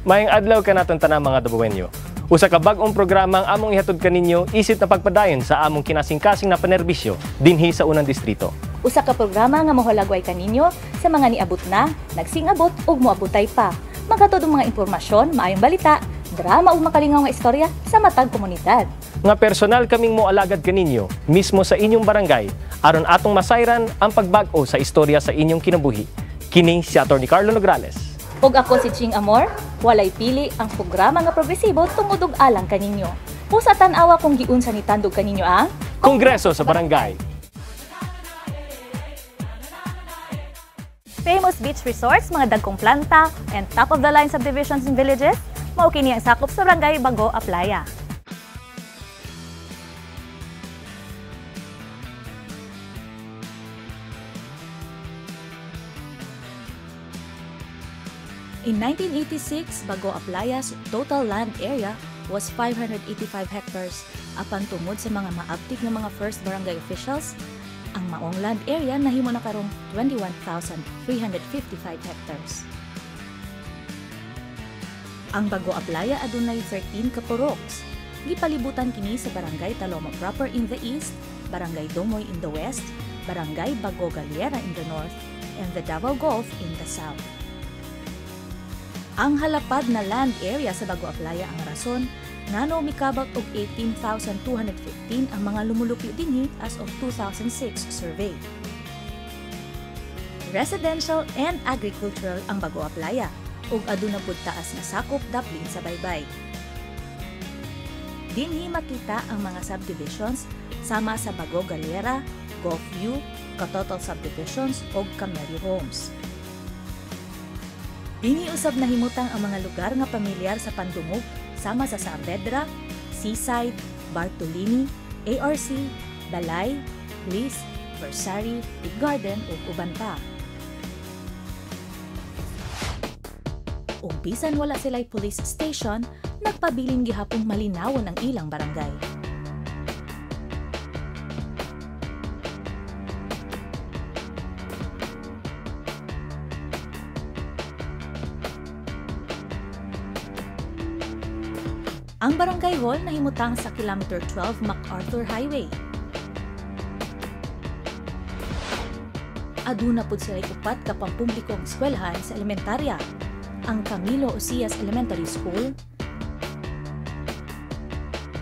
Maayong adlaw ka naton tanan mga Dabuwenyo. Usa ka bag-ong programa ang among ihatod kaninyo isip na pagpadayon sa among kinasing-kasing na panerbisyo dinhi sa unang distrito. Usa ka programa nga mohalagway kaninyo sa mga niabot na, nagsingabot ug moabotay pa. Maghatod og mga impormasyon, maayong balita, drama ug makalingaw nga istorya sa matag komunidad. Nga personal kaming moalagad kaninyo mismo sa inyong barangay aron atong masayran ang pagbag-o sa istorya sa inyong kinabuhi. Kini si Atty. Carlo Nograles. Ug ako si Ching Amor, walay pili ang programa nga progresibo tungod og alang kaninyo. Pusa tan-awa kung giunsa ni tandog kaninyo ang Kongreso sa Barangay. Famous beach resorts, mga dagkong planta, and top-of-the-line subdivisions and villages, mao kini ang sakop sa Barangay Bago Aplaya. In 1986, Bago Aplaya's total land area was 585 hectares. Apan tungod sa mga maaktif na mga first barangay officials, ang maong land area nahimo na karong 21,355 hectares. Ang Bago Aplaya adunay 13 ka puroks. Gipalibutan kini sa Barangay Taloma proper in the east, Barangay Domoy in the west, Barangay Bago Galera in the north, and the Davao Gulf in the south. Ang halapad na land area sa Bago Aplaya ang rason ngano mikabot og 18,215 ang mga lumulupyo dinhi as of 2006 survey. Residential and agricultural ang Bago Aplaya ug aduna pud taas nga sakop daplin sa baybay. Dinhi makita ang mga subdivisions sama sa Bago Galera, Gulf View, Katotal Subdivisions ug Camello Homes. Dinhi usab nahimutang ang mga lugar nga pamilyar sa pandungog sama sa Saavedra, Seaside, Bartolini, ARC, Balay, Bliss, Versari, Big Garden ug uban pa. Ug bisan wala sila'y police station, nagpabilin gihapong malinawon ang ilang barangay. Ang Barangay Hall nahimutang sa kilometer 12 MacArthur Highway. Aduna pud sila'y upat ka pampublikong eskwelahan sa elementarya, ang Camilo Osias Elementary School,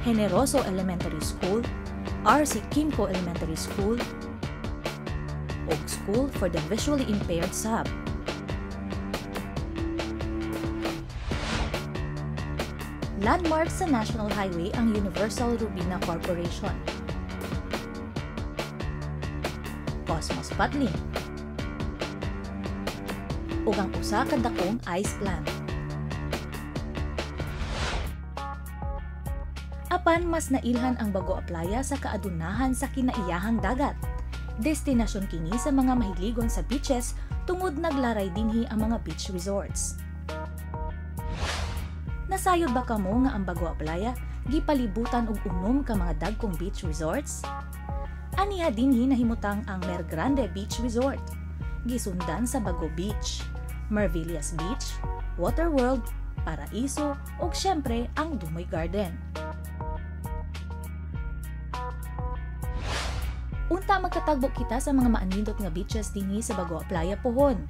Generoso Elementary School, RC Kimco Elementary School, ug School for the Visually Impaired Sub. Landmark sa National Highway ang Universal Robina Corporation, Cosmos Patlin, ug ang usa ka dakong ice plant. Apan mas nailhan ang Bago Aplaya sa kaadunahan sa kinaiyahang dagat. Destinasyon kini sa mga mahiligon sa beaches tungod naglaray dinhi ang mga beach resorts. Nasayod ba kamo nga ang Bago Aplaya gipalibutan og unom ka mga dagkong beach resorts? Aniha dinhi nahimutang ang Mer Grande Beach Resort, gisundan sa Bago Beach, Mervillas Beach, Waterworld, Paraiso ug syempre ang Dumoy Garden. Unta magkatagbo kita sa mga maanindot nga beaches dinhi sa Bago Aplaya pohon.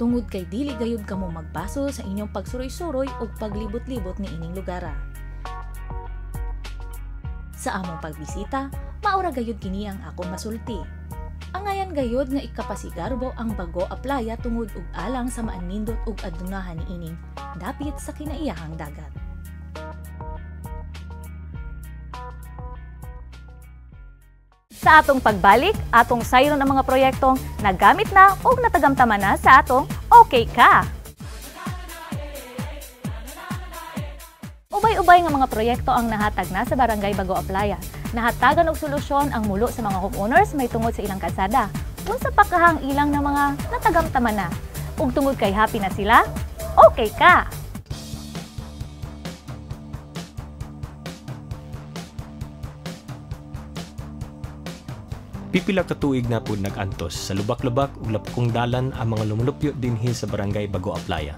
Tungod kay dili gayud kamo magbaso sa inyong pagsuroy-suroy o paglibot-libot ni ining lugara. Sa among pagbisita, maura gayud kini ang akong masulti. Angayan gayud nga ikapasigarbo ang Bago Aplaya tungod ug alang sa maanindot ug adunahan ni ining dapit sa kinaiyahang dagat. Sa atong pagbalik, atong sayron ang mga proyektong nagamit na o natagamtaman na sa atong Okay Ka! Ubay-ubay nga mga proyekto ang nahatag na sa Barangay Bago Aplaya. Nahatagan og solusyon ang mulo sa mga homeowners may tungod sa ilang kalsada. Unsa pa kahang ilang na mga natagamtaman na. Ug tungod kay happy na sila, okay ka! Pipila ka tuig na pud nag-antos sa lubak-lubak ug lapkong dalan ang mga lumulupyo dinhi sa Barangay Bago Aplaya.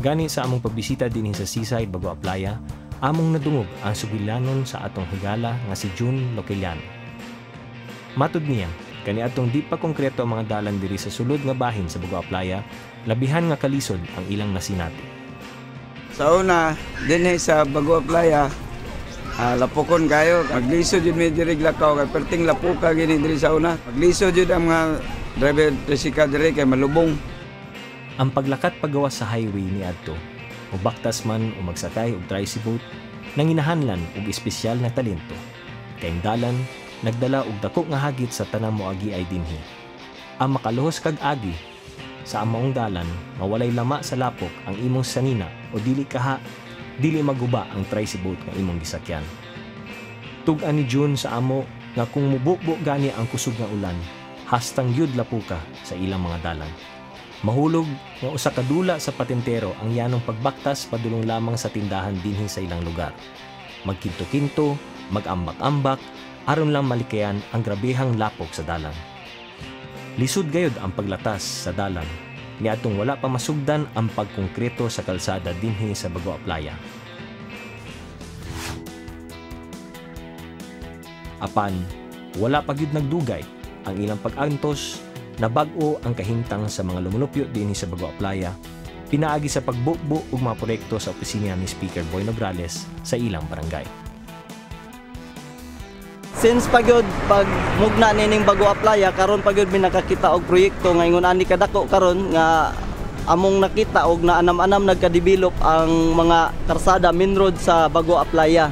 Gani sa among pagbisita dinhi sa Seaside, Bagua Playa, among nadungog ang sugilanon sa atong higala nga si June Loqueliano. Matud niya, kaniadtong di pa konkreto ang mga dalan diri sa sulod nga bahin sa Bagua Playa, labihan nga kalisod ang ilang nasinati. Sa una, dinhi sa Bagua Playa, lapukon kayo. Maglisod yun may diri lakaw, kay perting lapuka gini diri sa una. Maglisod yun ang mga driver tricycle diri kay malubong. Ang paglakat paggawas sa highway ni adto, mubaktas man o magsakay og tricycle, nanginahanglan og espesyal na talento. Kay dalan nagdala og dako nga hagit sa tanang moagi ay dinhi. Ang makaluhos kag agi sa among dalan mawalay lama sa lapok ang imong sanina o dili maguba ang tricycle nga imong gisakyan. Tug-an ni June sa amo nga kung mubukbo gani ang kusog nga ulan, hastang yud lapuka sa ilang mga dalan. Mahulog nga usa ka dula sa patentero ang yanong pagbaktas padulong lamang sa tindahan dinhi sa ilang lugar. Magkinto-kinto, mag-ambak-ambak, aron lang malikayan ang grabehang lapok sa dalan. Lisod gayud ang paglatas sa dalan, niadtong wala pa masugdan ang pagkongkreto sa kalsada dinhi sa Bagua Playa. Apan, wala pa gyud nagdugay ang ilang pag-antos na bag-o ang kahimtang sa mga lumulupyo dinhi sa Bagua Playa, pinaagi sa pagbukbo ug mga proyekto sa opisina ni Speaker Boy Nograles sa ilang barangay. Since pagyod pag mugna nining Bagua Playa karon pagyod mi nakakita og proyekto nga ingon ani kadako karon nga among nakita og naanam-anam nagka-develop ang mga karsada main road sa Bagua Playa.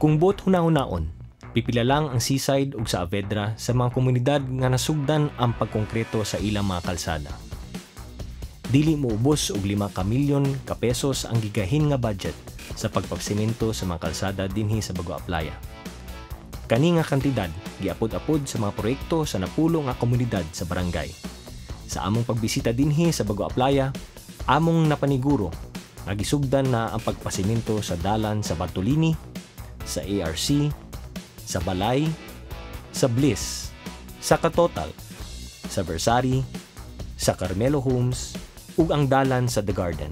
Kung bot hunahon-naon, pipila lang ang Seaside ug sa Avedra sa mga komunidad nga nasugdan ang pagkongkreto sa ilang mga kalsada. Dili moubos og 5 ka milyon ka pesos ang gigahin nga budget sa pagpagsemento sa mga kalsada dinhi sa Bagua Playa. Kani nga kantidad giapod-apod sa mga proyekto sa napulo nga komunidad sa barangay. Sa among pagbisita dinhi sa Bagua Playa, among napaniguro nga gisugdan na ang pagpasemento sa dalan sa Bartolini, sa ARC, sa Balay, sa Bliss, sa Katotal, sa Versari, sa Carmelo Homes, ug ang dalan sa The Garden.